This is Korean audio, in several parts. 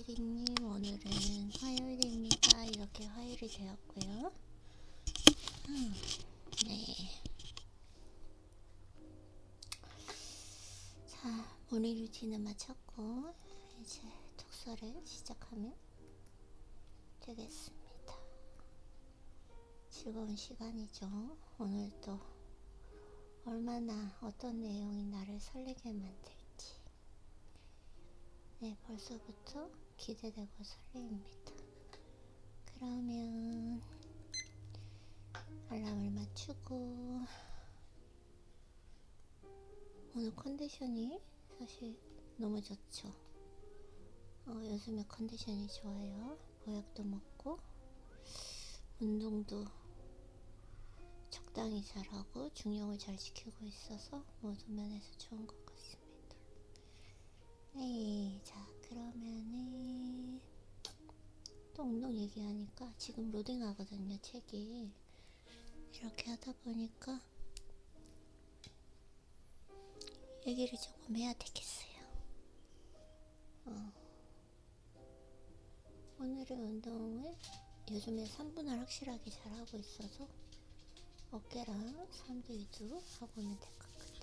피디님, 오늘은 화요일입니다. 이렇게 화요일이 되었고요. 네. 자, 모닝 루틴을 마쳤고 이제 독서를 시작하면 되겠습니다. 즐거운 시간이죠. 오늘도 얼마나 어떤 내용이 나를 설레게 만들지. 네, 벌써부터 기대되고 설레입니다. 그러면 알람을 맞추고, 오늘 컨디션이 사실 너무 좋죠. 요즘에 컨디션이 좋아요. 보약도 먹고 운동도 적당히 잘하고 중량을 잘 지키고 있어서 모든 면에서 좋은 것 같습니다. 네, 자 그러면은 또 운동 얘기하니까 지금 로딩하거든요, 책이. 이렇게 하다 보니까 얘기를 조금 해야 되겠어요. 오늘의 운동을 요즘에 3분할 확실하게 잘하고 있어서 어깨랑 삼두 위주 하고 오면 될 것 같아요.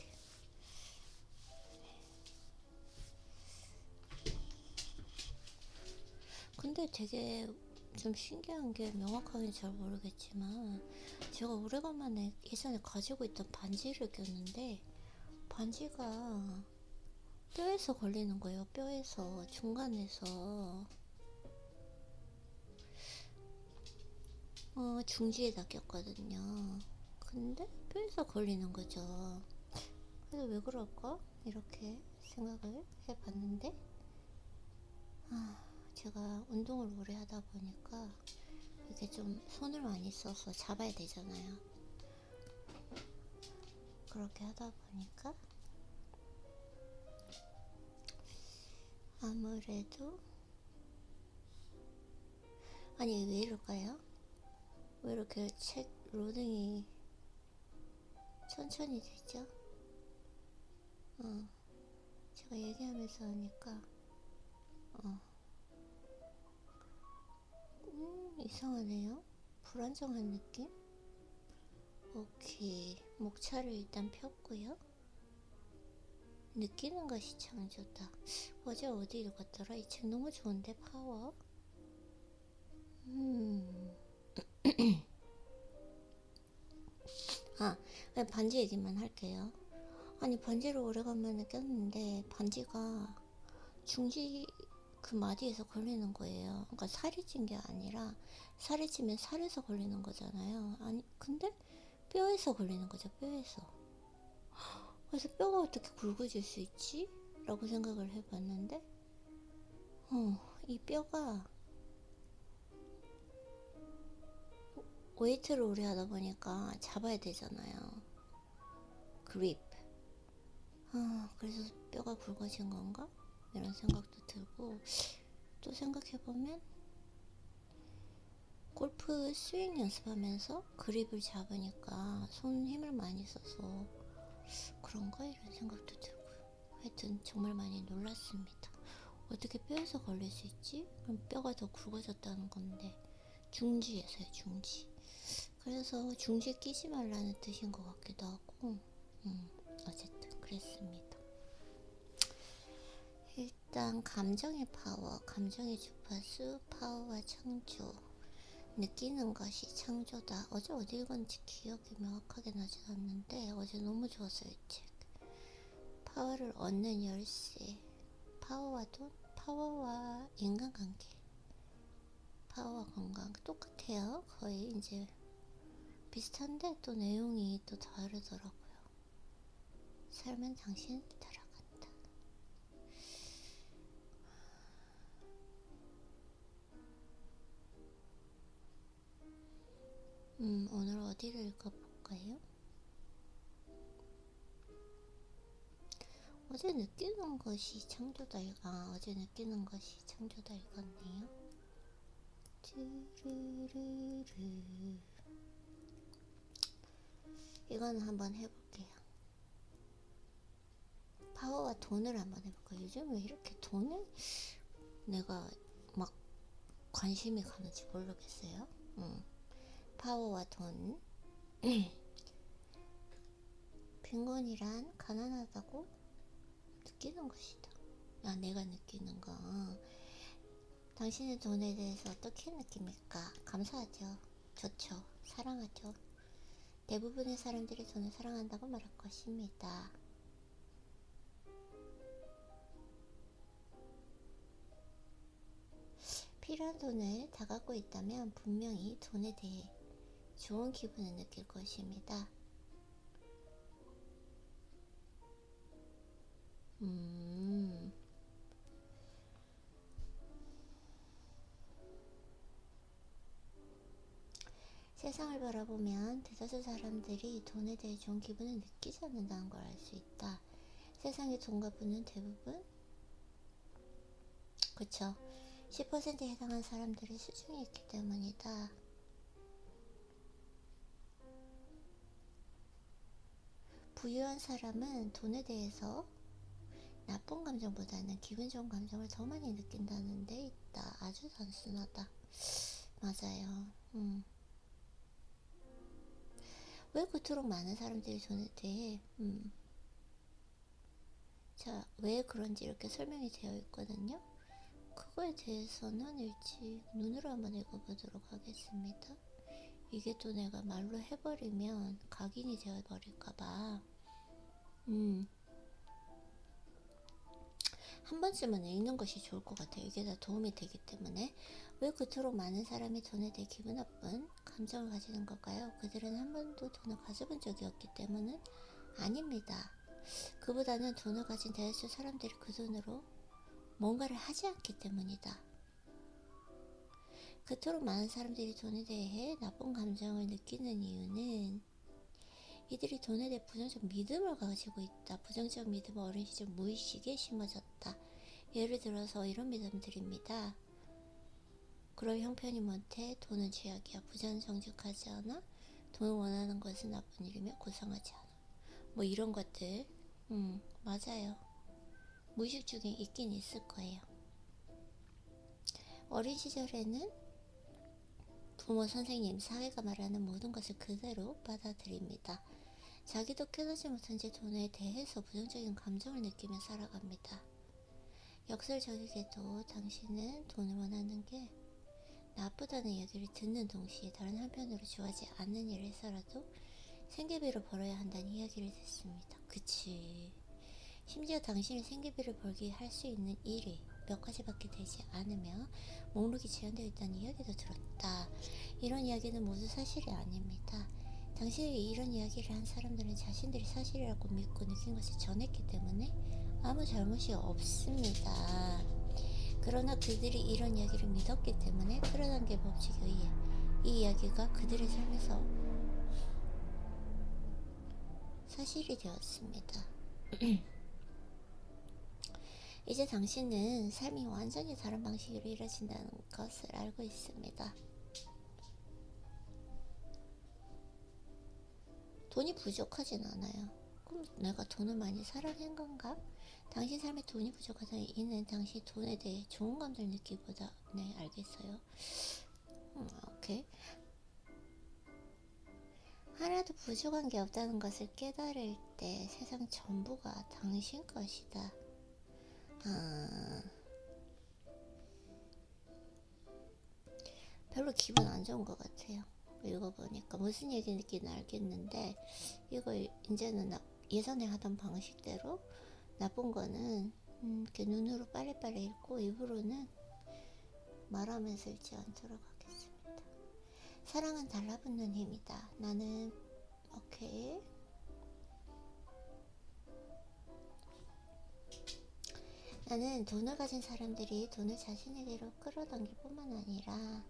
근데 되게 좀 신기한 게, 명확하게 잘 모르겠지만 제가 오래간만에 예전에 가지고 있던 반지를 꼈는데 반지가 뼈에서 걸리는 거예요. 뼈에서, 중간에서. 중지에다 꼈거든요. 근데 뼈에서 걸리는 거죠. 그래서 왜 그럴까? 이렇게 생각을 해봤는데, 제가 운동을 오래 하다 보니까 이게 좀 손을 많이 써서 잡아야 되잖아요. 그렇게 하다 보니까 아무래도, 아니 왜 이럴까요? 왜 이렇게 책 로딩이 천천히 되죠? 제가 얘기하면서 하니까 이상하네요. 불안정한 느낌? 오케이, 목차를 일단 폈고요. 느끼는 것이 창조다. 어제 어디 읽었더라? 이 책 너무 좋은데, 파워. 반지 얘기만 할게요. 아니, 반지를 오래간만에 꼈는데 반지가 중지 그 마디에서 걸리는 거예요. 그러니까 살이 찐 게 아니라, 살이 찌면 살에서 걸리는 거잖아요. 아니 근데 뼈에서 걸리는 거죠. 뼈에서. 그래서 뼈가 어떻게 굵어질 수 있지? 라고 생각을 해봤는데, 이 뼈가 웨이트를 오래 하다 보니까 잡아야 되잖아요. 그립. 그래서 뼈가 굵어진 건가? 이런 생각도 들고, 또 생각해보면 골프 스윙 연습하면서 그립을 잡으니까 손 힘을 많이 써서 그런가? 이런 생각도 들고요. 하여튼 정말 많이 놀랐습니다. 어떻게 뼈에서 걸릴 수 있지? 그럼 뼈가 더 굵어졌다는 건데, 중지에서요, 중지. 그래서 중지에 끼지 말라는 뜻인 것 같기도 하고, 어쨌든 그랬습니다. 일단 감정의 파워, 감정의 주파수, 파워와 창조. 느끼는 것이 창조다. 어제 어디 읽었는지 기억이 명확하게 나지 않는데 어제 너무 좋았어요, 이 책. 파워를 얻는 열쇠. 파워와 돈, 파워와 인간관계, 파워와 건강 똑같아요. 거의 이제 비슷한데 또 내용이 또 다르더라고요. 삶은 당신 따라간다. 오늘 어디를 읽어볼까요? 어제 느끼는 것이 창조다. 어제 느끼는 것이 창조다 읽었네요. 이거는 한번 해볼게요. 파워와 돈을 한번 해볼까요? 요즘 왜 이렇게 돈을 내가 막 관심이 가는지 모르겠어요. 파워와 돈. 빈곤이란 가난하다고 느끼는 것이다. 아, 내가 느끼는 거. 당신의 돈에 대해서 어떻게 느낍니까? 감사하죠. 좋죠. 사랑하죠. 대부분의 사람들이 돈을 사랑한다고 말할 것입니다. 필요한 돈을 다 갖고 있다면 분명히 돈에 대해 좋은 기분을 느낄 것입니다. 세상을 바라보면 대다수 사람들이 돈에 대해 좋은 기분을 느끼지 않는다는 걸 알 수 있다. 세상의 돈과 부는 대부분 그쵸 10%에 해당하는 사람들이 수중에 있기 때문이다. 부유한 사람은 돈에 대해서 나쁜 감정보다는 기분 좋은 감정을 더 많이 느낀다는 데 있다. 아주 단순하다. 맞아요. 왜 그토록 많은 사람들이 돈에 대해 자, 왜 그런지 이렇게 설명이 되어 있거든요. 그거에 대해서는 일찍 눈으로 한번 읽어보도록 하겠습니다. 이게 또 내가 말로 해버리면 각인이 되어버릴까봐 한 번쯤은 읽는 것이 좋을 것 같아요. 이게 다 도움이 되기 때문에. 왜 그토록 많은 사람이 돈에 대해 기분 나쁜 감정을 가지는 걸까요? 그들은 한 번도 돈을 가져본 적이 없기 때문은 아닙니다. 그보다는 돈을 가진 대다수 사람들이 그 돈으로 뭔가를 하지 않기 때문이다. 그토록 많은 사람들이 돈에 대해 나쁜 감정을 느끼는 이유는 이들이 돈에 대해 부정적 믿음을 가지고 있다. 부정적 믿음은 어린 시절 무의식에 심어졌다. 예를 들어서 이런 믿음들입니다. 그럴 형편이 못해 돈은 죄악이야. 부자는 정직하지 않아. 돈을 원하는 것은 나쁜 일이며 고상하지 않아. 뭐 이런 것들 맞아요. 무의식 중에 있긴 있을 거예요. 어린 시절에는 부모, 선생님, 사회가 말하는 모든 것을 그대로 받아들입니다. 자기도 깨닫지 못한 채 돈에 대해서 부정적인 감정을 느끼며 살아갑니다. 역설적이게도 당신은 돈을 원하는 게 나쁘다는 이야기를 듣는 동시에 다른 한편으로 좋아하지 않는 일을 해서라도 생계비를 벌어야 한다는 이야기를 듣습니다. 그치. 심지어 당신이 생계비를 벌게 할 수 있는 일이 몇 가지밖에 되지 않으며 목록이 제한되어 있다는 이야기도 들었다. 이런 이야기는 모두 사실이 아닙니다. 당시에 이런 이야기를 한 사람들은 자신들이 사실이라고 믿고 느낀 것을 전했기 때문에 아무 잘못이 없습니다. 그러나 그들이 이런 이야기를 믿었기 때문에 끌어당김 법칙에 의해 이 이야기가 그들의 삶에서 사실이 되었습니다. 이제 당신은 삶이 완전히 다른 방식으로 이루어진다는 것을 알고 있습니다. 돈이 부족하진 않아요. 그럼 내가 돈을 많이 사랑한 건가? 당신 삶에 돈이 부족하다는 이는 당신 돈에 대해 좋은 감정을 느끼기보다 네 알겠어요. 오케이. 하나도 부족한 게 없다는 것을 깨달을 때 세상 전부가 당신 것이다. 별로 기분 안 좋은 것 같아요. 읽어보니까 무슨 얘기인지는 알겠는데 이걸 이제는 예전에 하던 방식대로 나쁜 거는 이렇게 눈으로 빨리빨리 읽고 입으로는 말하면서 읽지 않도록 하겠습니다. 사랑은 달라붙는 힘이다. 나는 오케이. 나는 돈을 가진 사람들이 돈을 자신에게로 끌어당길 뿐만 아니라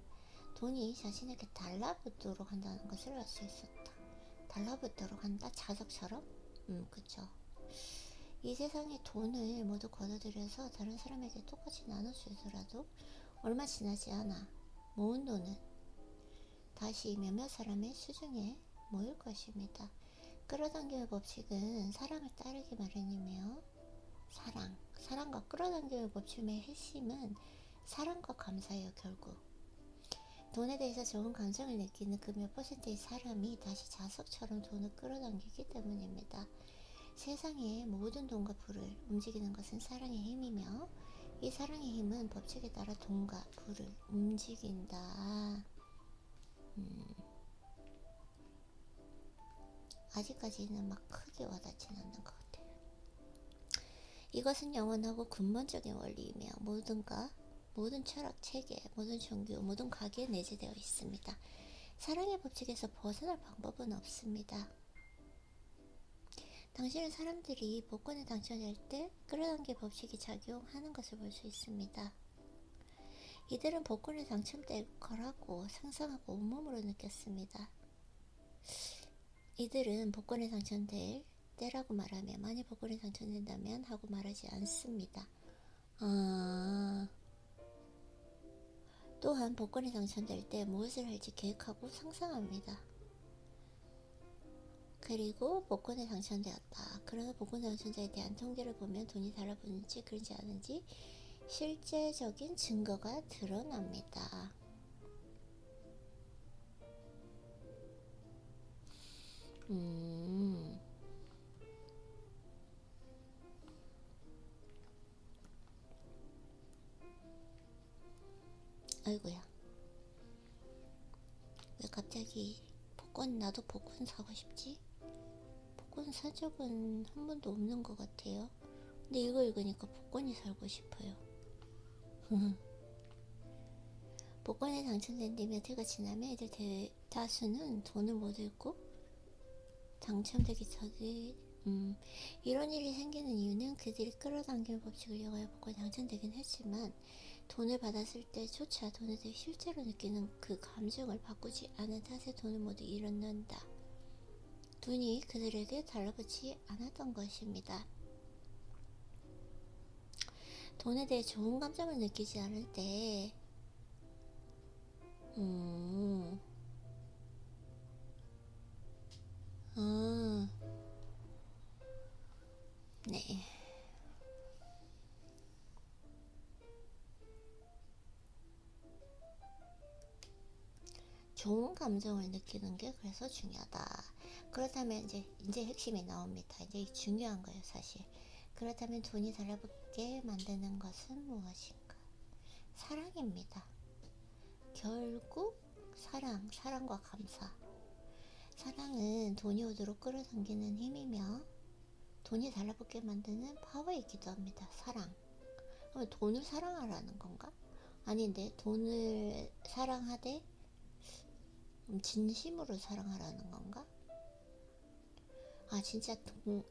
돈이 자신에게 달라붙도록 한다는 것을 알 수 있었다. 달라붙도록 한다? 자석처럼? 그쵸. 이 세상에 돈을 모두 걷어들여서 다른 사람에게 똑같이 나눠주더라도 얼마 지나지 않아 모은 돈은 다시 몇몇 사람의 수중에 모일 것입니다. 끌어당김의 법칙은 사랑을 따르기 마련이며 사랑과 끌어당김의 법칙의 핵심은 사랑과 감사예요. 결국 돈에 대해서 좋은 감정을 느끼는 그 몇 퍼센트의 사람이 다시 자석처럼 돈을 끌어당기기 때문입니다. 세상의 모든 돈과 부를 움직이는 것은 사랑의 힘이며 이 사랑의 힘은 법칙에 따라 돈과 부를 움직인다. 아직까지는 막 크게 와닿진 않는 것 같아요. 이것은 영원하고 근본적인 원리이며 모든 철학 체계, 모든 종교, 모든 과기에 내재되어 있습니다. 사랑의 법칙에서 벗어날 방법은 없습니다. 당신은 사람들이 복권에 당첨될 때 끌어당김 법칙이 작용하는 것을 볼 수 있습니다. 이들은 복권에 당첨될 거라고 상상하고 온몸으로 느꼈습니다. 이들은 복권에 당첨될 때라고 말하며 만약 복권에 당첨된다면 하고 말하지 않습니다. 또한 복권에 당첨될 때 무엇을 할지 계획하고 상상합니다. 그리고 복권에 당첨되었다. 그러나 복권 당첨자에 대한 통계를 보면 돈이 달라붙는지 그러지 않은지 실제적인 증거가 드러납니다. 아이고야. 왜 갑자기 나도 복권 사고 싶지? 복권 산 적은 한 번도 없는 것 같아요. 근데 이거 읽으니까 복권이 살고 싶어요. 복권에 당첨된 뒤 몇 해가 지나면 이들 대다수는 돈을 못 잃고 당첨되기 전에 이런 일이 생기는 이유는 그들이 끌어당기는 법칙을 이용하여 복권에 당첨되긴 했지만 돈을 받았을 때조차 돈에 대해 실제로 느끼는 그 감정을 바꾸지 않은 탓에 돈을 모두 잃었는다. 돈이 그들에게 달라붙지 않았던 것입니다. 돈에 대해 좋은 감정을 느끼지 않을 때 네. 좋은 감정을 느끼는 게 그래서 중요하다. 그렇다면 이제 핵심이 나옵니다. 이제 중요한 거예요, 사실. 그렇다면 돈이 달라붙게 만드는 것은 무엇인가? 사랑입니다. 결국 사랑과 감사. 사랑은 돈이 오도록 끌어당기는 힘이며 돈이 달라붙게 만드는 파워이기도 합니다. 사랑. 그러면 돈을 사랑하라는 건가? 아닌데 돈을 사랑하되 진심으로 사랑하라는 건가? 진짜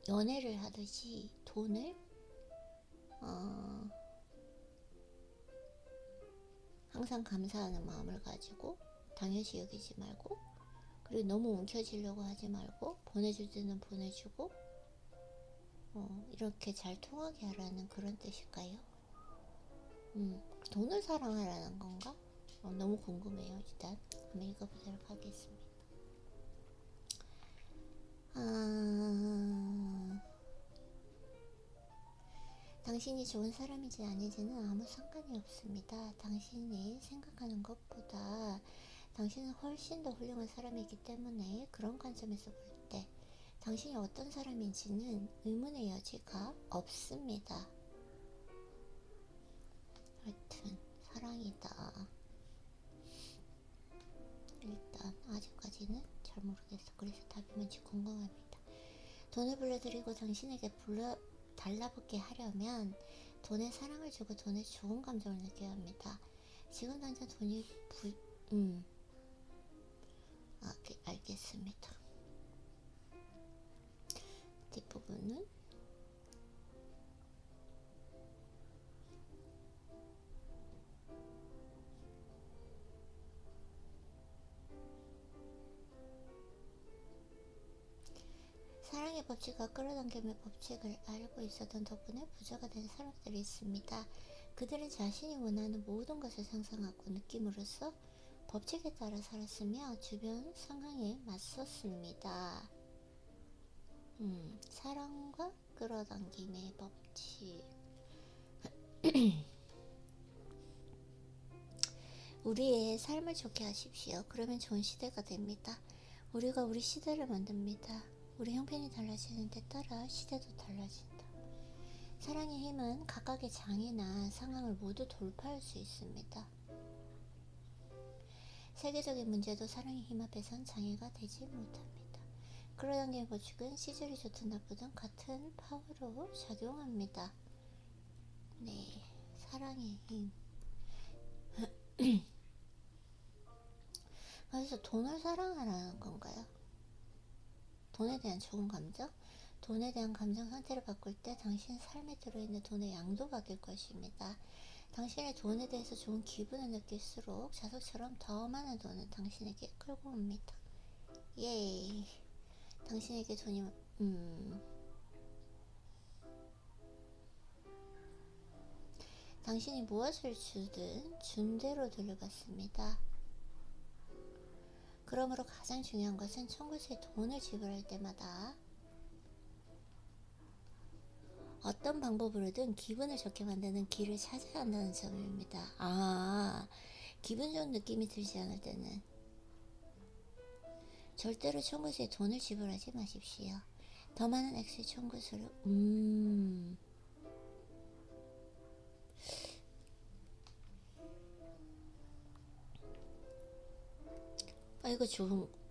연애를 하듯이 돈을 항상 감사하는 마음을 가지고 당연시 여기지 말고, 그리고 너무 움켜쥐려고 하지 말고 보내줄 때는 보내주고 이렇게 잘 통하게 하라는 그런 뜻일까요? 돈을 사랑하라는 건가? 너무 궁금해요. 일단 한번 읽어보도록 하겠습니다. 당신이 좋은 사람인지 아닌지는 아무 상관이 없습니다. 당신이 생각하는 것보다 당신은 훨씬 더 훌륭한 사람이기 때문에 그런 관점에서 볼 때 당신이 어떤 사람인지는 의문의 여지가 없습니다. 하여튼 사랑이다. 일단 아직까지는 잘 모르겠어. 그래서 답이 뭔지 궁금합니다. 돈을 불러들이고 당신에게 달라붙게 하려면 돈에 사랑을 주고 돈에 좋은 감정을 느껴야 합니다. 지금 당장 돈이 알겠습니다. 뒷부분은 사랑의 법칙과 끌어당김의 법칙을 알고 있었던 덕분에 부자가 된 사람들이 있습니다. 그들은 자신이 원하는 모든 것을 상상하고 느낌으로써 법칙에 따라 살았으며 주변 상황에 맞섰습니다. 사랑과 끌어당김의 법칙. 우리의 삶을 좋게 하십시오. 그러면 좋은 시대가 됩니다. 우리가 우리 시대를 만듭니다. 우리 형편이 달라지는 데 따라 시대도 달라진다. 사랑의 힘은 각각의 장애나 상황을 모두 돌파할 수 있습니다. 세계적인 문제도 사랑의 힘 앞에선 장애가 되지 못합니다. 끌어당기는 법칙은 시절이 좋든 나쁘든 같은 파워로 작용합니다. 네, 사랑의 힘. 그래서 돈을 사랑하라는 건가요? 돈에 대한 좋은 감정? 돈에 대한 감정 상태를 바꿀 때 당신 삶에 들어있는 돈의 양도 바뀔 것입니다. 당신의 돈에 대해서 좋은 기분을 느낄수록 자석처럼 더 많은 돈은 당신에게 끌고 옵니다. 예, 당신에게 돈이 당신이 무엇을 주든 준 대로 돌려받습니다. 그러므로 가장 중요한 것은 청구서에 돈을 지불할 때마다 어떤 방법으로든 기분을 좋게 만드는 길을 찾아야 한다는 점입니다. 기분 좋은 느낌이 들지 않을 때는 절대로 청구서에 돈을 지불하지 마십시오. 더 많은 액수의 청구서를 이거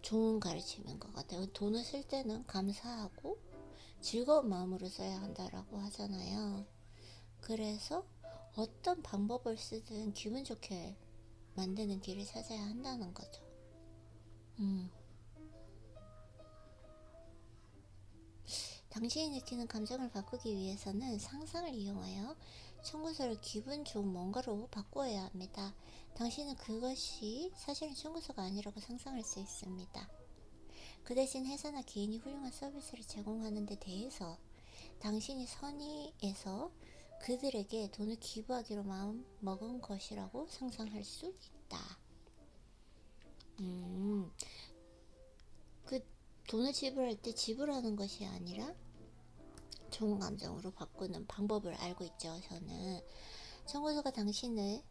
좋은 가르침인 것 같아요. 돈을 쓸 때는 감사하고 즐거운 마음으로 써야 한다라고 하잖아요. 그래서 어떤 방법을 쓰든 기분 좋게 만드는 길을 찾아야 한다는 거죠. 당신이 느끼는 감정을 바꾸기 위해서는 상상을 이용하여 청구서를 기분 좋은 뭔가로 바꾸어야 합니다. 당신은 그것이 사실은 청구서가 아니라고 상상할 수 있습니다. 그 대신 회사나 개인이 훌륭한 서비스를 제공하는 데 대해서 당신이 선의에서 그들에게 돈을 기부하기로 마음 먹은 것이라고 상상할 수 있다. 그 돈을 지불할 때 지불하는 것이 아니라 좋은 감정으로 바꾸는 방법을 알고 있죠. 저는 청구서가 당신이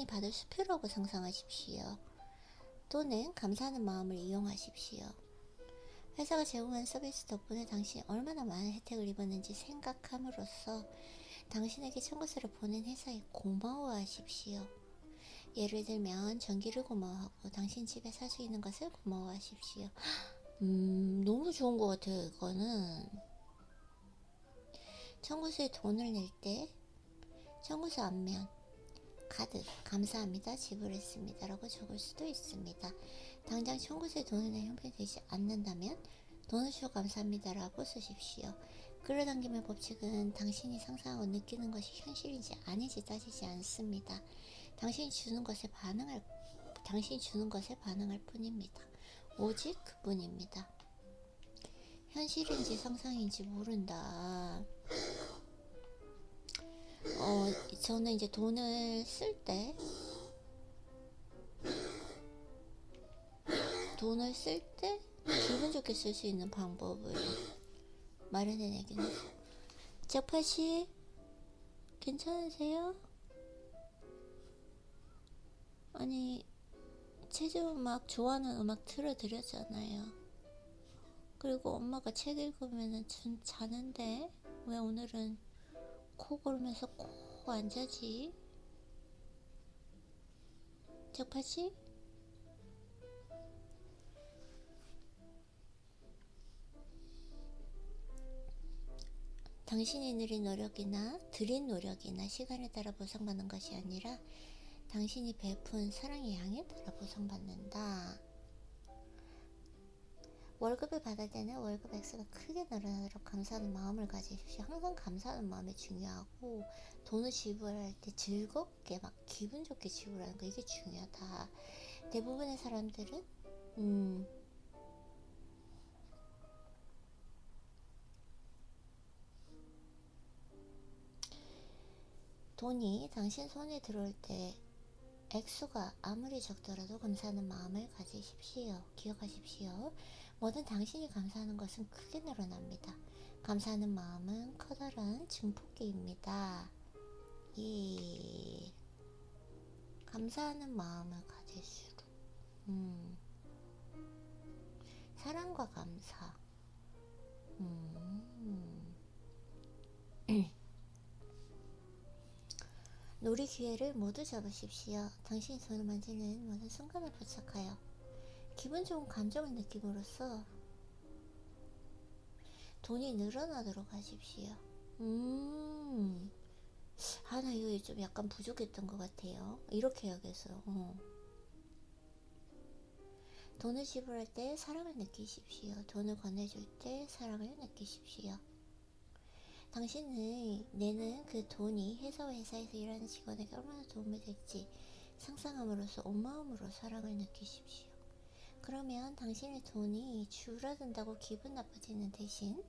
받을 수표라고 상상하십시오. 또는 감사하는 마음을 이용하십시오. 회사가 제공한 서비스 덕분에 당신이 얼마나 많은 혜택을 입었는지 생각함으로써 당신에게 청구서를 보낸 회사에 고마워하십시오. 예를 들면 전기를 고마워하고 당신 집에 살 수 있는 것을 고마워하십시오. 너무 좋은 것 같아요. 이거는 청구서에 돈을 낼 때 청구서 앞면 가득 감사합니다 지불했습니다 라고 적을 수도 있습니다. 당장 청구서에 돈을 낼 형편이 되지 않는다면 돈을 주어 감사합니다 라고 쓰십시오. 끌어당김의 법칙은 당신이 상상하고 느끼는 것이 현실인지 아닌지 따지지 않습니다. 당신이 주는 것에 반응할 뿐입니다. 오직 그뿐입니다. 현실인지 상상인지 모른다. 저는 이제 돈을 쓸 때 기분 좋게 쓸 수 있는 방법을 마련해내긴 했어요. 잭팟씨 괜찮으세요? 아니 체조 음악 좋아하는 음악 틀어드렸잖아요. 그리고 엄마가 책 읽으면 자는데 왜 오늘은 코 고르면서 코 안 자지? 잭팟씨? 당신이 드린 노력이나 시간에 따라 보상받는 것이 아니라 당신이 베푼 사랑의 양에 따라 보상받는다. 월급을 받을 때는 월급 액수가 크게 늘어나도록 감사하는 마음을 가지십시오. 항상 감사하는 마음이 중요하고 돈을 지불할 때 즐겁게 막 기분 좋게 지불하는 거 이게 중요하다. 대부분의 사람들은 돈이 당신 손에 들어올 때 액수가 아무리 적더라도 감사하는 마음을 가지십시오. 기억하십시오. 뭐든 당신이 감사하는 것은 크게 늘어납니다. 감사하는 마음은 커다란 증폭기입니다. 감사하는 마음을 가질수록 사랑과 감사. 놀이 기회를 모두 잡으십시오. 당신이 손을 만지는 모든 순간을 포착하여 기분 좋은 감정을 느낌으로써 돈이 늘어나도록 하십시오. 나 이거 좀 약간 부족했던 것 같아요. 이렇게 해야겠어요. 돈을 지불할 때 사랑을 느끼십시오. 돈을 건네줄 때 사랑을 느끼십시오. 당신의 내는 그 돈이 회사와 회사에서 일하는 직원에게 얼마나 도움이 될지 상상함으로써 온 마음으로 사랑을 느끼십시오. 그러면 당신의 돈이 줄어든다고 기분 나빠지는 대신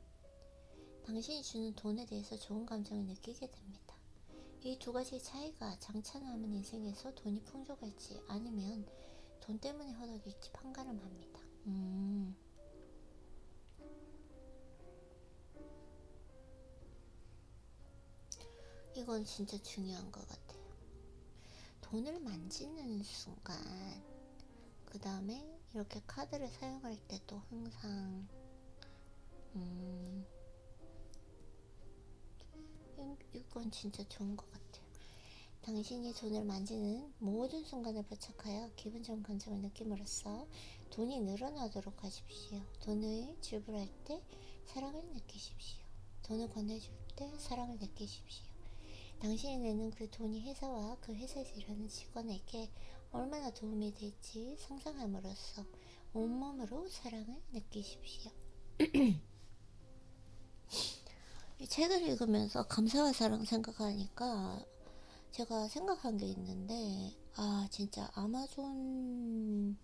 당신이 주는 돈에 대해서 좋은 감정을 느끼게 됩니다. 이 두 가지의 차이가 장차 남은 인생에서 돈이 풍족할지 아니면 돈 때문에 허덕일지 판가름합니다. 이건 진짜 중요한 것 같아요. 돈을 만지는 순간, 그 다음에 이렇게 카드를 사용할 때도 항상 이건 진짜 좋은 것 같아요. 당신이 돈을 만지는 모든 순간을 포착하여 기분 좋은 감정을 느낌으로써 돈이 늘어나도록 하십시오. 돈을 지불할 때 사랑을 느끼십시오. 돈을 건네줄 때 사랑을 느끼십시오. 당신이 내는 그 돈이 회사와 그 회사에서 일하는 직원에게 얼마나 도움이 될지 상상함으로써 온몸으로 사랑을 느끼십시오. 이 책을 읽으면서 감사와 사랑 생각하니까 제가 생각한 게 있는데, 진짜 아마존이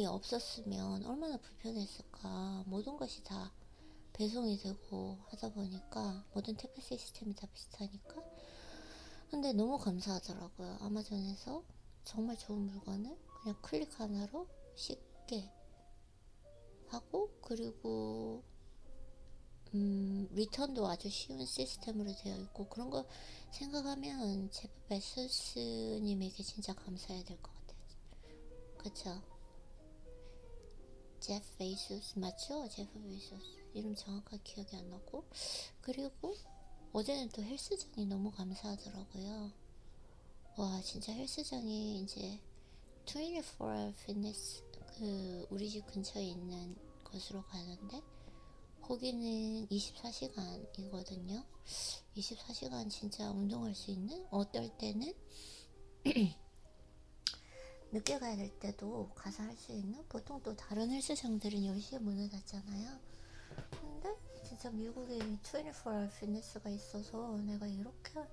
없었으면 얼마나 불편했을까. 모든 것이 다 배송이 되고 하다 보니까 모든 택배 시스템이 다 비슷하니까. 근데 너무 감사하더라고요. 아마존에서 정말 좋은 물건을 그냥 클릭 하나로 쉽게 하고, 그리고 리턴도 아주 쉬운 시스템으로 되어 있고, 그런 거 생각하면 제프 베소스님에게 진짜 감사해야 될 것 같아요. 그쵸? 제프 베소스 맞죠? 제프 베소스 이름 정확하게 기억이 안 나고. 그리고 어제는 또 헬스장이 너무 감사하더라고요. 와, 진짜 헬스장이 이제 24 피트니스, 그 우리 집 근처에 있는 곳으로 가는데 거기는 24시간이거든요. 24시간 진짜 운동할 수 있는, 어떨 때는 늦게 가야 될 때도 가서 할 수 있는, 보통 또 다른 헬스장들은 10시에 문을 닫잖아요. 근데 진짜 미국에 24 피트니스가 있어서 내가 이렇게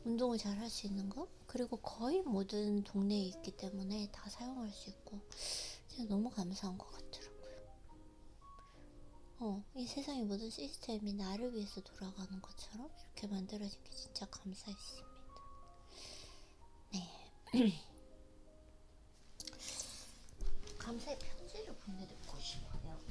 운동을 잘 할 수 있는 거, 그리고 거의 모든 동네에 있기 때문에 다 사용할 수 있고 진짜 너무 감사한 것 같더라고요. 이 세상의 모든 시스템이 나를 위해서 돌아가는 것처럼 이렇게 만들어진 게 진짜 감사했습니다. 네. 감사의 편지를 보내드리고 싶어요.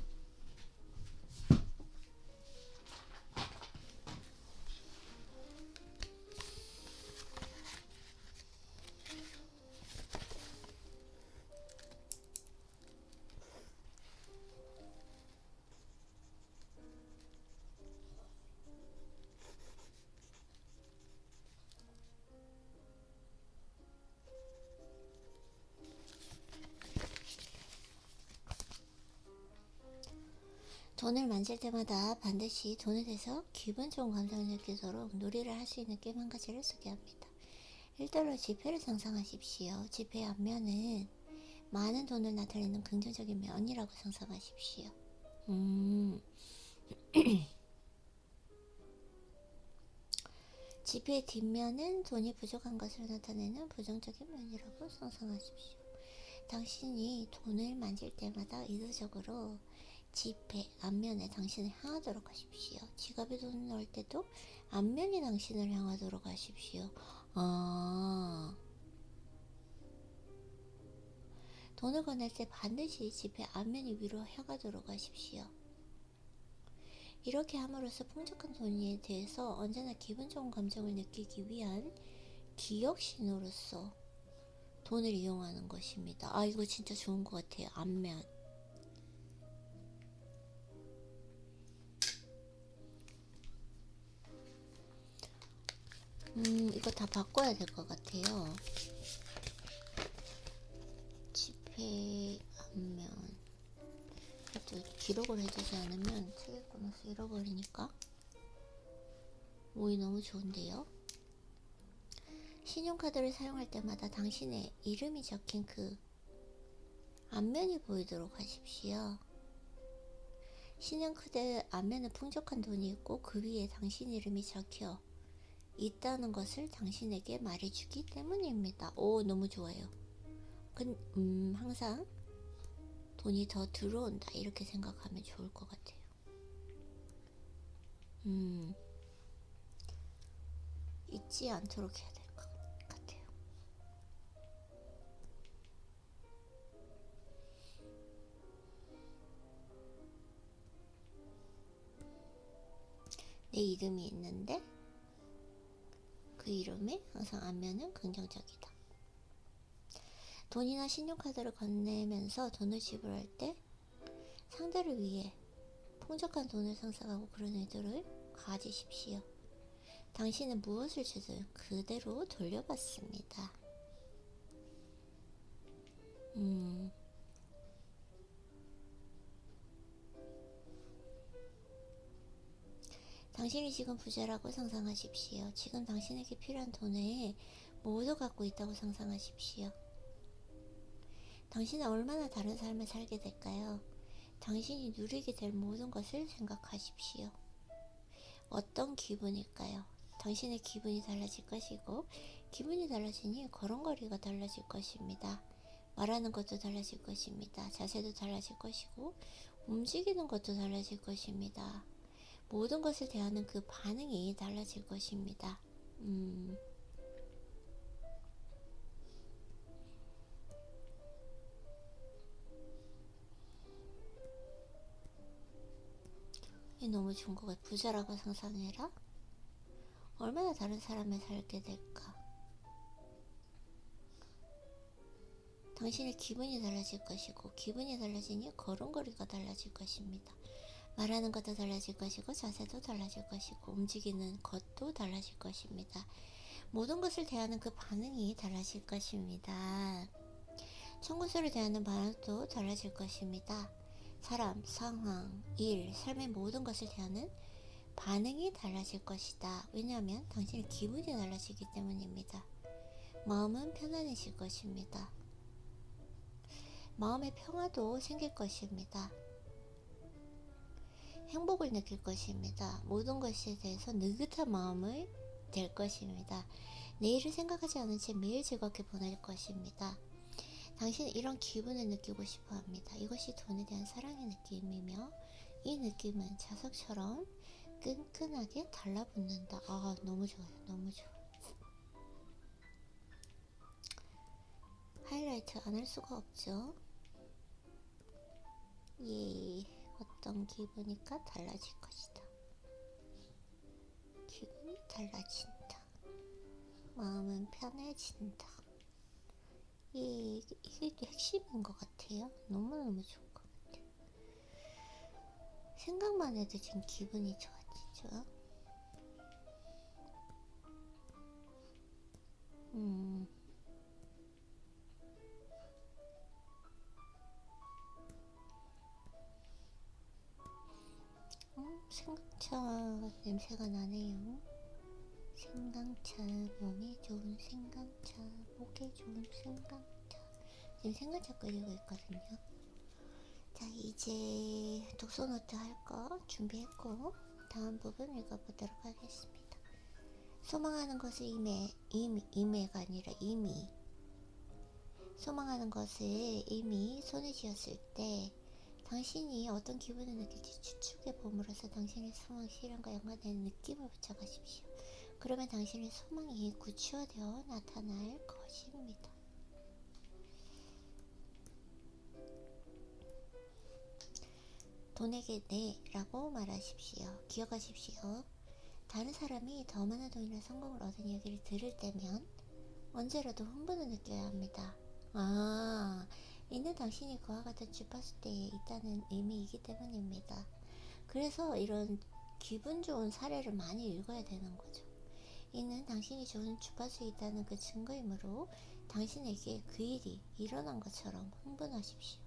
돈을 만질 때마다 반드시 돈에 대해서 기분 좋은 감정을 느끼도록 놀이를 할 수 있는 게임 한 가지를 소개합니다. 1달러 지폐를 상상하십시오. 지폐의 앞면은 많은 돈을 나타내는 긍정적인 면이라고 상상하십시오. 지폐의 뒷면은 돈이 부족한 것을 나타내는 부정적인 면이라고 상상하십시오. 당신이 돈을 만질 때마다 의도적으로 지폐 앞면에 당신을 향하도록 하십시오. 지갑에 돈을 넣을 때도 앞면이 당신을 향하도록 하십시오. 돈을 건넬 때 반드시 지폐 앞면이 위로 향하도록 하십시오. 이렇게 함으로써 풍족한 돈에 대해서 언제나 기분 좋은 감정을 느끼기 위한 기억 신호로서 돈을 이용하는 것입니다. 아, 이거 진짜 좋은 것 같아요. 안면. 이거 다 바꿔야 될 것 같아요. 지폐, 안면. 또 기록을 해두지 않으면 책에 꺼내서 잃어버리니까. 오이 너무 좋은데요. 신용카드를 사용할 때마다 당신의 이름이 적힌 그 앞면이 보이도록 하십시오. 신용카드 앞면에 풍족한 돈이 있고 그 위에 당신 이름이 적혀 있다는 것을 당신에게 말해주기 때문입니다. 오, 너무 좋아요. 항상 돈이 더 들어온다 이렇게 생각하면 좋을 것 같아요. 잊지 않도록 해야 될 것 같아요. 내 이름이 있는데 그 이름에 항상 앞면은 긍정적이다. 돈이나 신용카드를 건네면서 돈을 지불할 때 상대를 위해 풍족한 돈을 상상하고 그런 의도를 가지십시오. 당신은 무엇을 주든 그대로 돌려받습니다. 당신이 지금 부자라고 상상하십시오. 지금 당신에게 필요한 돈을 모두 갖고 있다고 상상하십시오. 당신은 얼마나 다른 삶을 살게 될까요? 당신이 누리게 될 모든 것을 생각하십시오. 어떤 기분일까요? 당신의 기분이 달라질 것이고, 기분이 달라지니 걸음걸이가 달라질 것입니다. 말하는 것도 달라질 것입니다. 자세도 달라질 것이고, 움직이는 것도 달라질 것입니다. 모든 것을 대하는 그 반응이 달라질 것입니다. 너무 좋은 것 같아. 부자라고 상상해라. 얼마나 다른 사람을 살게 될까. 당신의 기분이 달라질 것이고, 기분이 달라지니 걸음걸이가 달라질 것입니다. 말하는 것도 달라질 것이고, 자세도 달라질 것이고, 움직이는 것도 달라질 것입니다. 모든 것을 대하는 그 반응이 달라질 것입니다. 청구서를 대하는 반응도 달라질 것입니다. 사람, 상황, 일, 삶의 모든 것을 대하는 반응이 달라질 것이다. 왜냐하면 당신의 기분이 달라지기 때문입니다. 마음은 편안해질 것입니다. 마음의 평화도 생길 것입니다. 행복을 느낄 것입니다. 모든 것에 대해서 느긋한 마음을 될 것입니다. 내일을 생각하지 않은 채 매일 즐겁게 보낼 것입니다. 당신은 이런 기분을 느끼고 싶어 합니다. 이것이 돈에 대한 사랑의 느낌이며, 이 느낌은 자석처럼 끈끈하게 달라붙는다. 아, 너무 좋아요. 너무 좋아요. 하이라이트 안 할 수가 없죠. 예, 어떤 기분일까 달라질 것이다. 기분이 달라진다. 마음은 편해진다. 예, 이게 또 핵심인 것 같아요. 너무너무 좋은 것 같아요. 생각만 해도 지금 기분이 좋아지죠. 생강차 냄새가 나네요. 생강차, 몸에 좋은 생강차, 목에 좋은 생강차. 지금 생강차 끓이고 있거든요. 자, 이제 독서노트 할 거 준비했고, 다음 부분 읽어보도록 하겠습니다. 소망하는 것을 임해가 아니라 이미. 소망하는 것을 이미 손에 쥐었을 때 당신이 어떤 기분을 느낄지 추측해 봄으로써 당신의 소망 실현과 연관되는 느낌을 붙여가십시오. 그러면 당신의 소망이 구체화되어 나타날 것입니다. 돈에게 네 라고 말하십시오. 기억하십시오. 다른 사람이 더 많은 돈이나 성공을 얻은 이야기를 들을 때면 언제라도 흥분을 느껴야 합니다. 아, 이는 당신이 그와 같은 주파수대에 있다는 의미이기 때문입니다. 그래서 이런 기분 좋은 사례를 많이 읽어야 되는 거죠. 이는 당신이 좋은 주파수에 있다는 그 증거이므로 당신에게 그 일이 일어난 것처럼 흥분하십시오.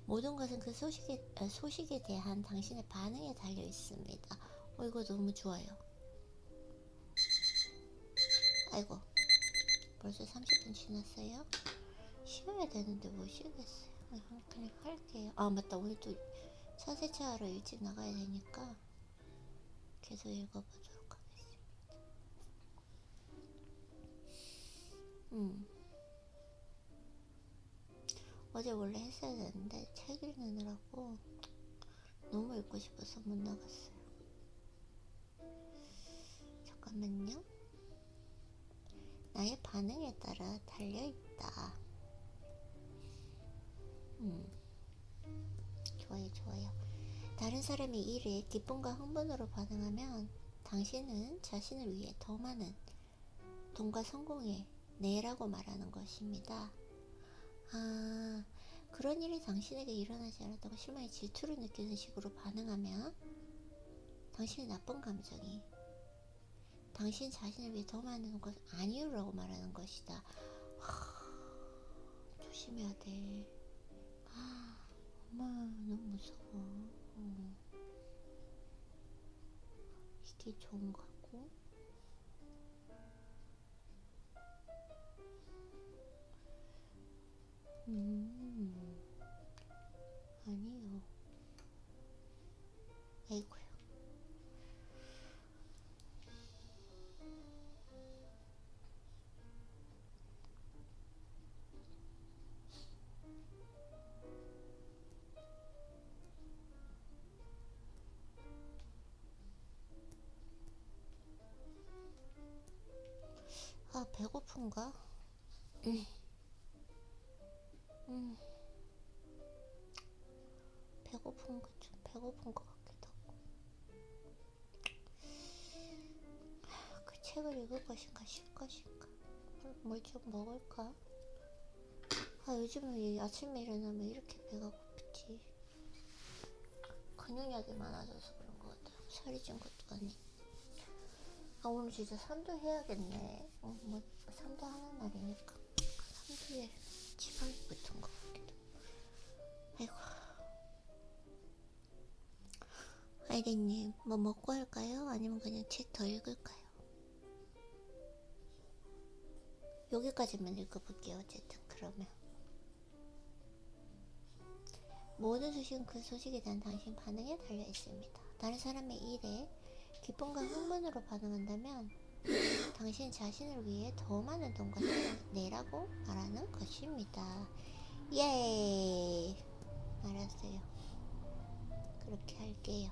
모든 것은 그 소식에 대한 당신의 반응에 달려 있습니다. 이거 너무 좋아요. 아이고, 벌써 30분 지났어요? 쉬어야 되는데 뭐 쉬겠어요. 그냥 할게요. 맞다. 오늘 또 차 세차하러 일찍 나가야 되니까 계속 읽어보도록 하겠습니다. 어제 원래 했어야 되는데 책 읽느라고 너무 읽고 싶어서 못 나갔어요. 잠깐만요. 나의 반응에 따라 달려있다. 좋아요. 다른 사람이 일에 기쁨과 흥분으로 반응하면 당신은 자신을 위해 더 많은 돈과 성공에 네라고 말하는 것입니다. 그런 일이 당신에게 일어나지 않았다고 실망에 질투를 느끼는 식으로 반응하면 당신의 나쁜 감정이 당신 자신을 위해 더 많은 것 아니오라고 말하는 것이다. 조심해야 돼. 엄마 너무 무서워. 이게 좋은 것 같고. 아니요. 아이고요. 배고픈가? 배고픈 것 같기도 하고. 그 책을 읽을 것인가 쉴 것인가. 뭘 좀 먹을까? 요즘은 아침에 일어나면 이렇게 배가 고프지. 근육량이 많아져서 그런 것 같아요. 살이 찐 것도 아니고. 오늘 진짜 삼도 해야겠네. 삼도 하는 날이니까. 삼도에 지방이 붙은 것 같기도. 아이고. 아이디님, 뭐 먹고 할까요? 아니면 그냥 책 더 읽을까요? 여기까지만 읽어볼게요. 어쨌든 그러면 모든 소식은 그 소식에 대한 당신 반응에 달려 있습니다. 다른 사람의 일에 기쁨과 흥분으로 반응한다면 당신 자신을 위해 더 많은 돈과 시간을 내라고 말하는 것입니다. 예, 알았어요. 그렇게 할게요.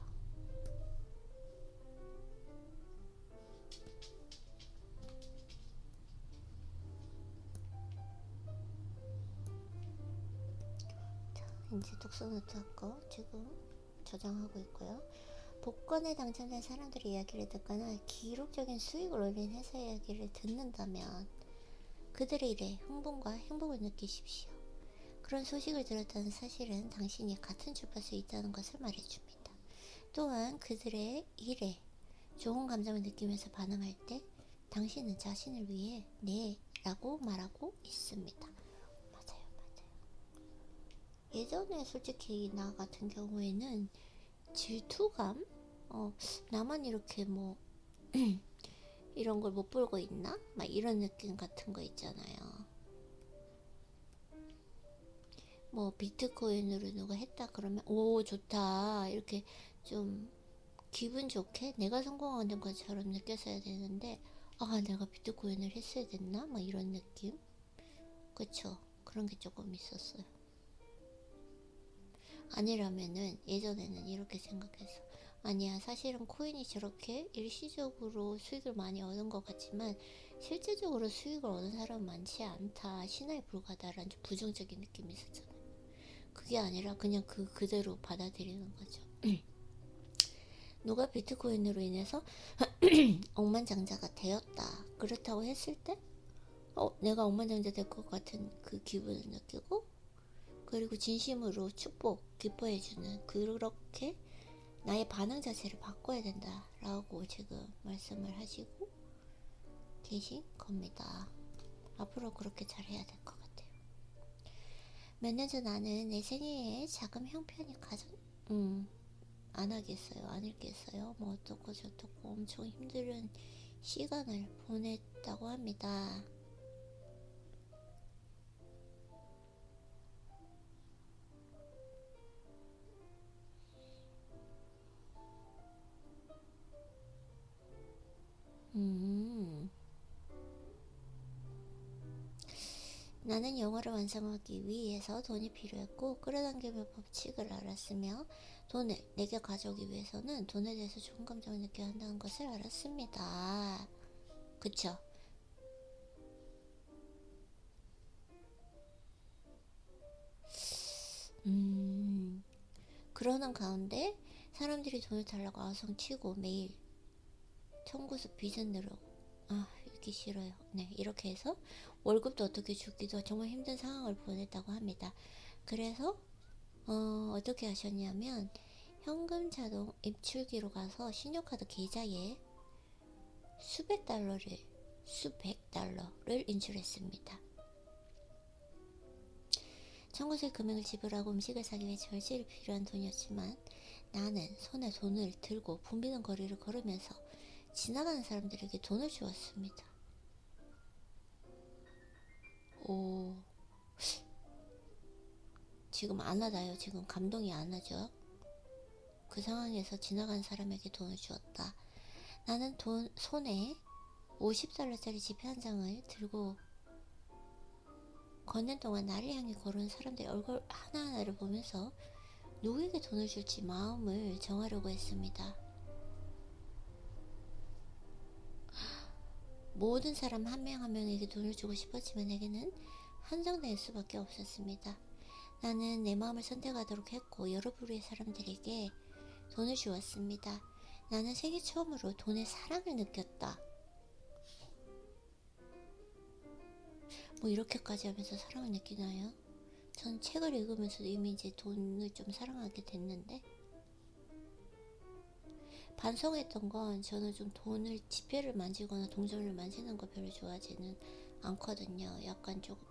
자, 이제 독서노트 거 지금 저장하고 있고요. 복권에 당첨된 사람들의 이야기를 듣거나 기록적인 수익을 올린 회사 이야기를 듣는다면 그들의 일에 흥분과 행복을 느끼십시오. 그런 소식을 들었다는 사실은 당신이 같은 주파수에 있다는 것을 말해줍니다. 또한 그들의 일에 좋은 감정을 느끼면서 반응할 때 당신은 자신을 위해 네 라고 말하고 있습니다. 맞아요. 예전에 솔직히 나 같은 경우에는 질투감? 나만 이렇게 이런 걸 못 보고 있나? 막 이런 느낌 같은 거 있잖아요. 비트코인으로 누가 했다 그러면 오 좋다 이렇게 좀 기분 좋게 내가 성공하는 것처럼 느꼈어야 되는데 내가 비트코인을 했어야 됐나? 막 이런 느낌? 그쵸? 그런 게 조금 있었어요. 아니라면은 예전에는 이렇게 생각했어. 아니야, 사실은 코인이 저렇게 일시적으로 수익을 많이 얻은 것 같지만 실질적으로 수익을 얻는 사람은 많지 않다, 신화에 불과하다라는 좀 부정적인 느낌이 있었잖아요. 그게 아니라 그냥 그대로 받아들이는 거죠. 누가 비트코인으로 인해서 억만장자가 되었다, 그렇다고 했을 때 내가 억만장자 될 것 같은 그 기분을 느끼고, 그리고 진심으로 축복, 기뻐해주는, 그렇게 나의 반응 자체를 바꿔야 된다라고 지금 말씀을 하시고 계신 겁니다. 앞으로 그렇게 잘해야 될 것 같아요. 몇 년 전 나는 내 생애에 자금 형편이 가장 안 하겠어요, 안 읽겠어요, 뭐 어떻고 저떻고 엄청 힘든 시간을 보냈다고 합니다. 나는 영어를 완성하기 위해서 돈이 필요했고, 끌어당김의 법칙을 알았으며, 돈을 내게 가져오기 위해서는 돈에 대해서 좋은 감정을 느껴야 한다는 것을 알았습니다. 그쵸? 그러는 가운데 사람들이 돈을 달라고 아성치고 매일 청구서 빚은 늘어, 읽기 싫어요. 네, 이렇게 해서 월급도 어떻게 주기도 정말 힘든 상황을 보냈다고 합니다. 그래서 어떻게 하셨냐면, 현금 자동 입출기로 가서 신용카드 계좌에 수백 달러를 인출했습니다. 청구서의 금액을 지불하고 음식을 사기 위해 절실히 필요한 돈이었지만, 나는 손에 돈을 들고 붐비는 거리를 걸으면서 지나가는 사람들에게 돈을 주었습니다. 오, 지금 안 와닿아요. 지금 감동이 안 하죠. 그 상황에서 지나간 사람에게 돈을 주었다. 나는 손에 50달러짜리 지폐 한 장을 들고 걷는 동안 나를 향해 걸어오는 사람들의 얼굴 하나하나를 보면서 누구에게 돈을 줄지 마음을 정하려고 했습니다. 모든 사람 한 명 한 명에게 돈을 주고 싶었지만 내게는 한정될 수밖에 없었습니다. 나는 내 마음을 선택하도록 했고 여러 부류의 사람들에게 돈을 주었습니다. 나는 세계 처음으로 돈의 사랑을 느꼈다. 뭐 이렇게까지 하면서 사랑을 느끼나요? 전 책을 읽으면서도 이미 이제 돈을 좀 사랑하게 됐는데, 반성했던 건 저는 좀 돈을, 지폐를 만지거나 동전을 만지는 거 별로 좋아하지는 않거든요. 약간 조금,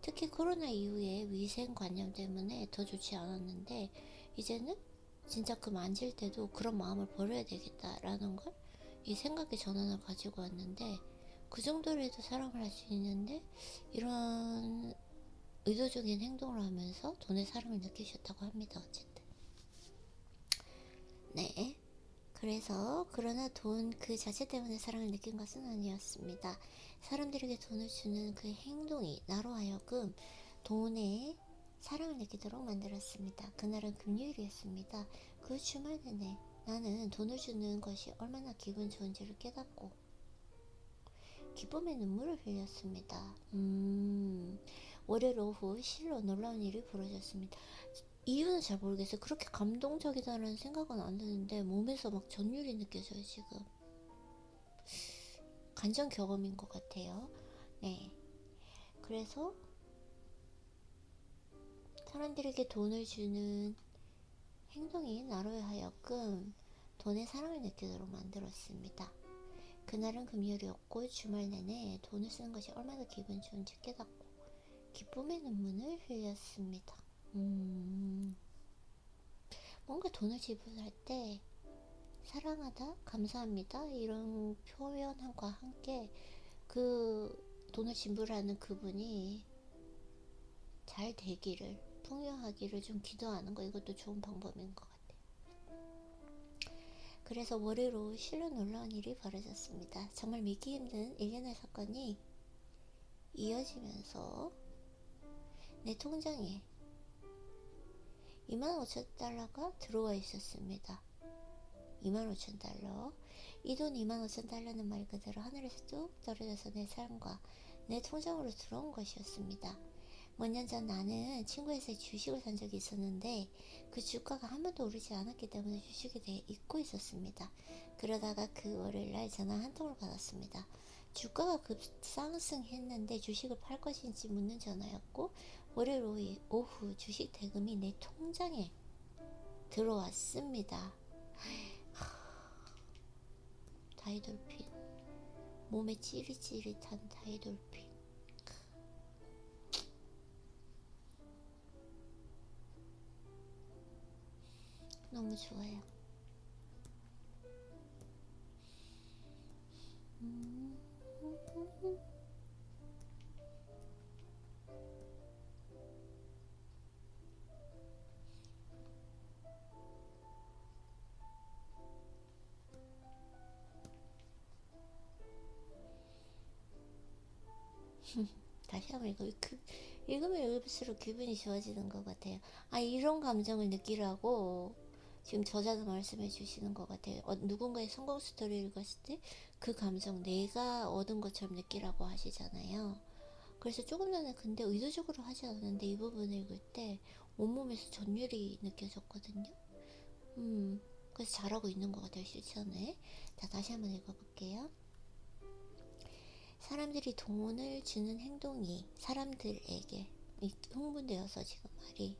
특히 코로나 이후에 위생관념 때문에 더 좋지 않았는데, 이제는 진짜 그 만질 때도 그런 마음을 버려야 되겠다라는 걸, 이 생각의 전환을 가지고 왔는데, 그 정도로 해도 사랑을 할 수 있는데 이런 의도적인 행동을 하면서 돈의 사랑을 느끼셨다고 합니다. 어쨌든 네, 그래서 그러나 돈 그 자체 때문에 사랑을 느낀 것은 아니었습니다. 사람들에게 돈을 주는 그 행동이 나로 하여금 돈에 사랑을 느끼도록 만들었습니다. 그날은 금요일이었습니다. 그 주말 내내 나는 돈을 주는 것이 얼마나 기분 좋은지를 깨닫고 기쁨의 눈물을 흘렸습니다. 월요일 오후 실로 놀라운 일이 벌어졌습니다. 이유는 잘 모르겠어요. 그렇게 감동적이다라는 생각은 안 드는데 몸에서 막 전율이 느껴져요. 지금 간접 경험인 것 같아요. 네, 그래서 사람들에게 돈을 주는 행동이 나로 하여금 돈의 사랑을 느끼도록 만들었습니다. 그날은 금요일이었고 주말 내내 돈을 쓰는 것이 얼마나 기분 좋은지 깨닫고 기쁨의 눈물을 흘렸습니다. 뭔가 돈을 지불할 때 사랑하다, 감사합니다 이런 표현과 함께 그 돈을 지불하는 그분이 잘 되기를, 풍요하기를 좀 기도하는 거, 이것도 좋은 방법인 것 같아요. 그래서 월요일 오후 실로 놀라운 일이 벌어졌습니다. 정말 믿기 힘든 일련의 사건이 이어지면서 내 통장에 25,000달러가 들어와 있었습니다. 25,000달러. 이 돈 25,000달러는 말 그대로 하늘에서 뚝 떨어져서 내 삶과 내 통장으로 들어온 것이었습니다. 몇 년 전 나는 친구에서 주식을 산 적이 있었는데 그 주가가 한 번도 오르지 않았기 때문에 주식에 대해 잊고 있었습니다. 그러다가 그 월요일날 전화 한 통을 받았습니다. 주가가 급상승했는데 주식을 팔 것인지 묻는 전화였고, 월요일 오후 주식 대금이 내 통장에 들어왔습니다. 다이돌핀, 몸에 찌릿찌릿한 다이돌핀. 너무 좋아요. 다시 한번 읽으면 읽을수록 기분이 좋아지는 것 같아요. 아, 이런 감정을 느끼라고 지금 저자도 말씀해 주시는 것 같아요. 누군가의 성공 스토리를 읽었을 때 그 감정 내가 얻은 것처럼 느끼라고 하시잖아요. 그래서 조금 전에 근데 의도적으로 하지 않았는데 이 부분을 읽을 때 온몸에서 전율이 느껴졌거든요. 그래서 잘하고 있는 것 같아요, 실천에. 자, 다시 한번 읽어볼게요. 사람들이 돈을 주는 행동이 사람들에게, 흥분되어서 지금 말이,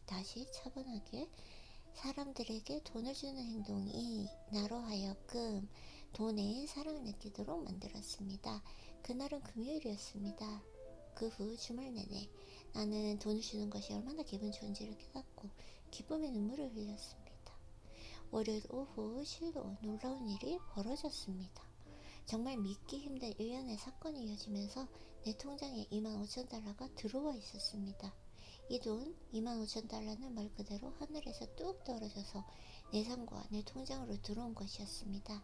다시 차분하게, 사람들에게 돈을 주는 행동이 나로 하여금 돈에 사랑을 느끼도록 만들었습니다. 그날은 금요일이었습니다. 그 후 주말 내내 나는 돈을 주는 것이 얼마나 기분 좋은지를 깨닫고 기쁨의 눈물을 흘렸습니다. 월요일 오후 실로 놀라운 일이 벌어졌습니다. 정말 믿기 힘든 일련의 사건이 이어지면서 내 통장에 25,000달러가 들어와 있었습니다. 이 돈 25,000달러는 말 그대로 하늘에서 뚝 떨어져서 내 삶과 내 통장으로 들어온 것이었습니다.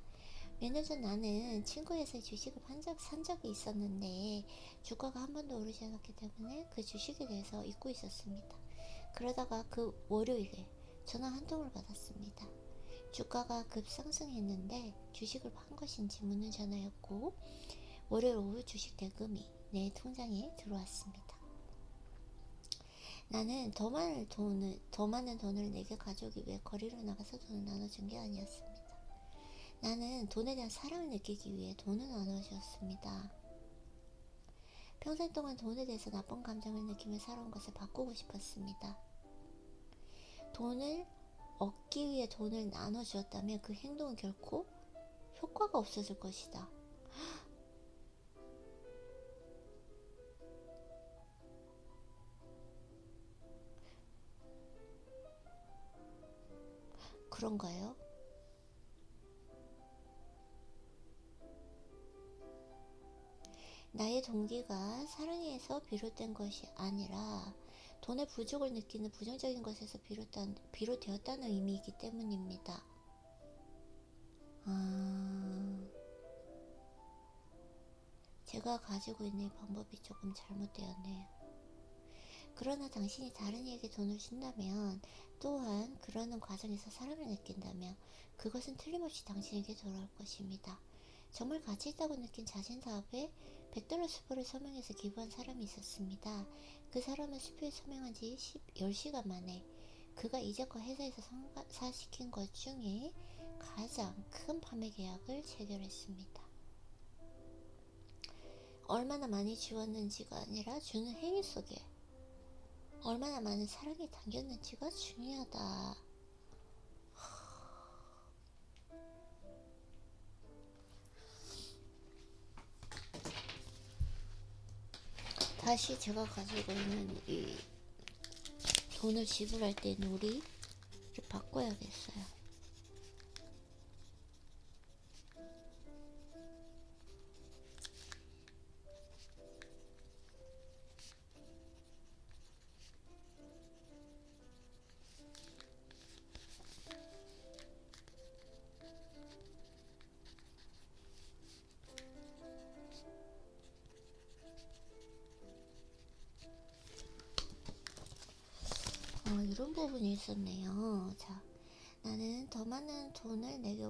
몇 년 전 나는 친구에서 주식을 산 적이 있었는데 주가가 한 번도 오르지 않았기 때문에 그 주식에 대해서 잊고 있었습니다. 그러다가 그 월요일에 전화 한 통을 받았습니다. 주가가 급상승했는데 주식을 판 것인지 묻는 전화였고, 월요일 오후 주식 대금이 내 통장에 들어왔습니다. 나는 더 많은 돈을 내게 가져오기 위해 거리로 나가서 돈을 나눠준 게 아니었습니다. 나는 돈에 대한 사랑을 느끼기 위해 돈을 나눠주었습니다. 평생 동안 돈에 대해서 나쁜 감정을 느끼며 살아온 것을 바꾸고 싶었습니다. 돈을 얻기 위해 돈을 나눠주었다면 그 행동은 결코 효과가 없어질 것이다. 그런가요? 나의 동기가 사랑에서 비롯된 것이 아니라 돈의 부족을 느끼는 부정적인 것에서 비롯되었다는 의미이기 때문입니다. 제가 가지고 있는 이 방법이 조금 잘못되었네요. 그러나 당신이 다른 이에게 돈을 준다면, 또한 그러는 과정에서 사랑을 느낀다면 그것은 틀림없이 당신에게 돌아올 것입니다. 정말 가치 있다고 느낀 자신 사업에 $100 수표를 서명해서 기부한 사람이 있었습니다. 그 사람은 수표에 서명한 지 10시간 만에 그가 이제껏 회사에서 성사시킨 것 중에 가장 큰 판매 계약을 체결했습니다. 얼마나 많이 주었는지가 아니라 주는 행위 속에 얼마나 많은 사랑이 담겼는지가 중요하다. 다시 제가 가지고 있는 이 돈을 지불할 때 놀이를 바꿔야겠어요. 이런 부분이 있었네요. 자, 나는 더 많은 돈을 내게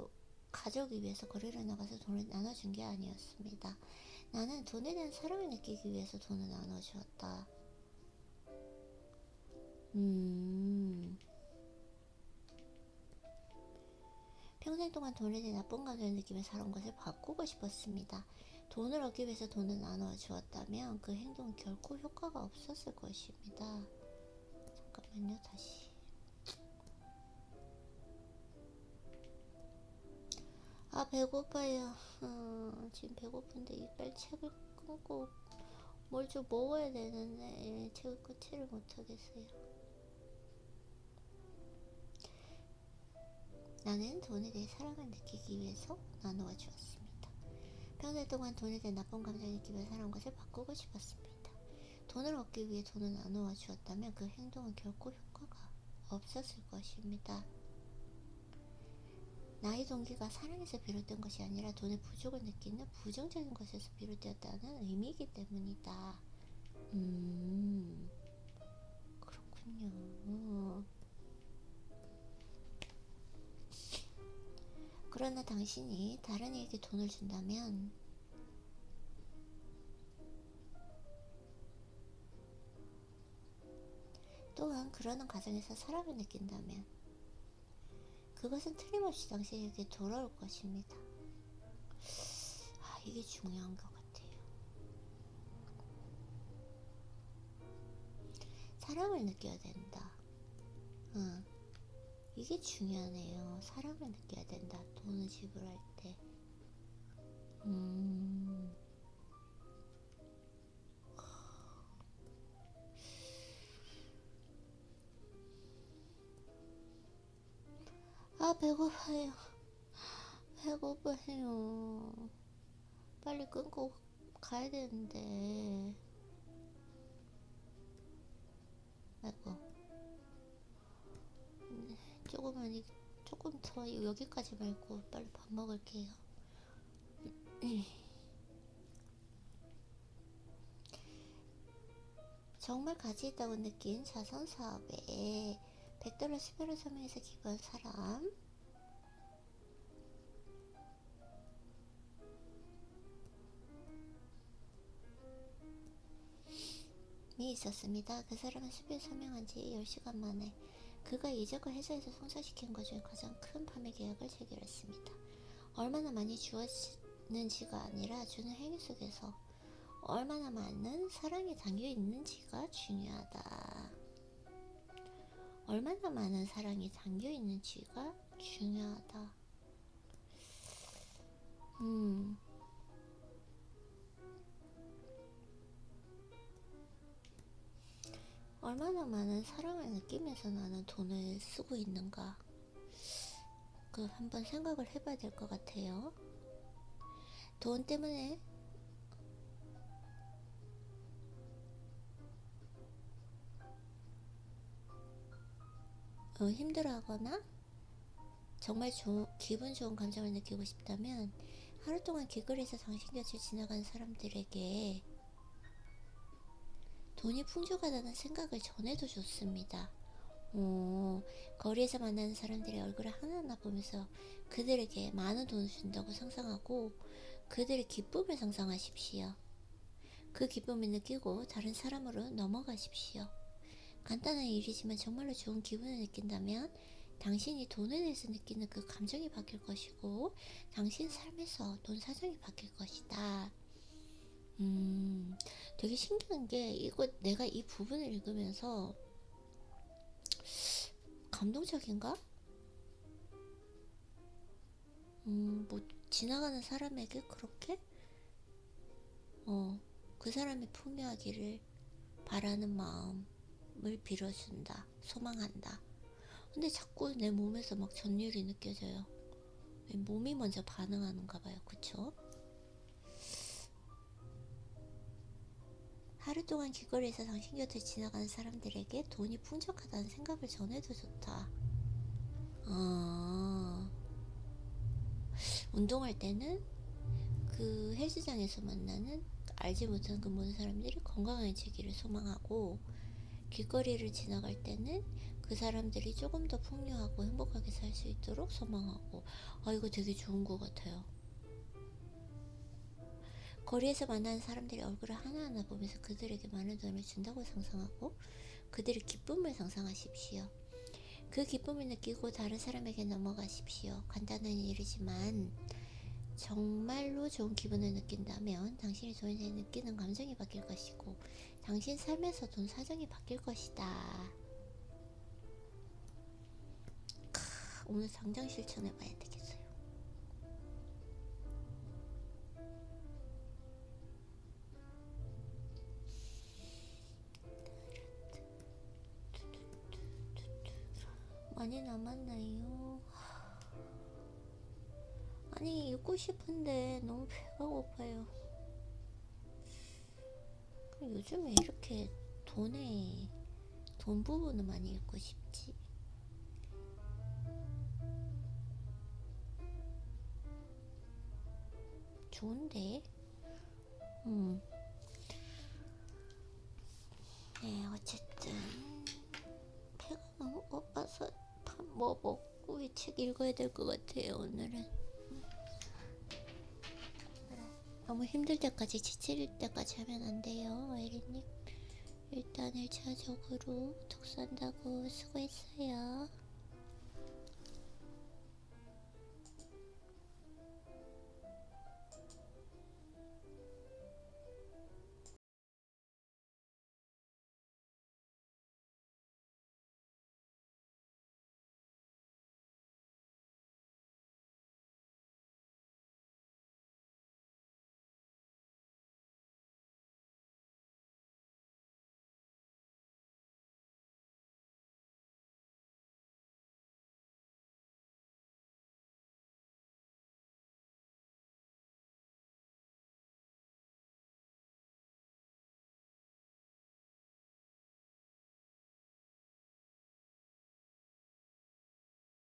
가져오기 위해서 거리를 나가서 돈을 나눠준 게 아니었습니다. 나는 돈에 대한 사랑을 느끼기 위해서 돈을 나눠주었다. 평생 동안 돈에 대해 나쁜 감정을 느끼며 살아온 것을 바꾸고 싶었습니다. 돈을 얻기 위해서 돈을 나눠 주었다면 그 행동은 결코 효과가 없었을 것입니다. 잠깐만요, 다시. 배고파요. 지금 배고픈데 이빨 책을 끊고 뭘 좀 먹어야 되는데 책을 끊지를 못하겠어요. 나는 돈에 대해 사랑을 느끼기 위해서 나누어 주었습니다. 평생 동안 돈에 대해 나쁜 감정을 느끼며 살아온 것을 바꾸고 싶었습니다. 돈을 얻기 위해 돈을 나누어 주었다면 그 행동은 결코 효과가 없었을 것입니다. 나의 동기가 사랑에서 비롯된 것이 아니라 돈의 부족을 느끼는 부정적인 것에서 비롯되었다는 의미이기 때문이다. 그렇군요. 그러나 당신이 다른 이에게 돈을 준다면 또한 그러는 과정에서 사랑을 느낀다면 그것은 틀림없이 당신에게 돌아올 것입니다. 이게 중요한 것 같아요. 사랑을 느껴야 된다. 이게 중요하네요. 사랑을 느껴야 된다. 돈을 지불할 때. 배고파요. 배고파요. 빨리 끊고 가야 되는데. 아이고. 조금 더 여기까지 말고 빨리 밥 먹을게요. 정말 가치 있다고 느낀 자선 사업에 $100 수배로 서명해서 기부한 사람이 있었습니다. 그 사람은 수배에 서명한 지 10시간 만에 그가 이적을 회사에서 성사시킨 것 중에 가장 큰 판매 계약을 체결했습니다. 얼마나 많이 주어지는지가 아니라 주는 행위 속에서 얼마나 많은 사랑이 담겨있는지가 중요하다. 얼마나 많은 사랑이 담겨있는지가 중요하다. 얼마나 많은 사랑을 느끼면서 나는 돈을 쓰고 있는가, 한번 생각을 해봐야 될 것 같아요. 돈 때문에 힘들어하거나 정말 기분 좋은 감정을 느끼고 싶다면 하루 동안 길거리에서 당신 곁을 지나가는 사람들에게 돈이 풍족하다는 생각을 전해도 좋습니다. 거리에서 만나는 사람들의 얼굴을 하나하나 보면서 그들에게 많은 돈을 준다고 상상하고 그들의 기쁨을 상상하십시오. 그 기쁨을 느끼고 다른 사람으로 넘어가십시오. 간단한 일이지만 정말로 좋은 기분을 느낀다면 당신이 돈에 대해서 느끼는 그 감정이 바뀔 것이고 당신 삶에서 돈 사정이 바뀔 것이다. 되게 신기한 게 내가 이 부분을 읽으면서 감동적인가? 지나가는 사람에게 그렇게 그 사람이 풍요하기를 바라는 마음을 빌어준다, 소망한다. 근데 자꾸 내 몸에서 막 전율이 느껴져요. 몸이 먼저 반응하는가 봐요. 그쵸? 하루 동안 길거리에서 당신 곁을 지나가는 사람들에게 돈이 풍족하다는 생각을 전해도 좋다. 운동할 때는 그 헬스장에서 만나는 알지 못하는 그 모든 사람들이 건강해지기를 소망하고, 길거리를 지나갈 때는 그 사람들이 조금 더 풍요하고 행복하게 살 수 있도록 소망하고. 이거 되게 좋은 것 같아요. 거리에서 만나는 사람들의 얼굴을 하나하나 보면서 그들에게 많은 돈을 준다고 상상하고 그들의 기쁨을 상상하십시오. 그 기쁨을 느끼고 다른 사람에게 넘어가십시오. 간단한 일이지만 정말로 좋은 기분을 느낀다면 당신이 돈에 대해 느끼는 감정이 바뀔 것이고 당신 삶에서 돈 사정이 바뀔 것이다. 오늘 당장 실천해 봐야 되겠어요. 많이 남았나요? 아니 읽고 싶은데 너무 배가 고파요. 요즘에 이렇게 돈 부분을 많이 읽고 싶지. 좋은데? 네, 어쨌든 배가 너무 고파서 밥 뭐 먹고 이 책 읽어야 될 것 같아요. 오늘은 너무 힘들 때까지 지칠 때까지 하면 안 돼요, 에리님. 일단 1차적으로 독산다고 수고했어요.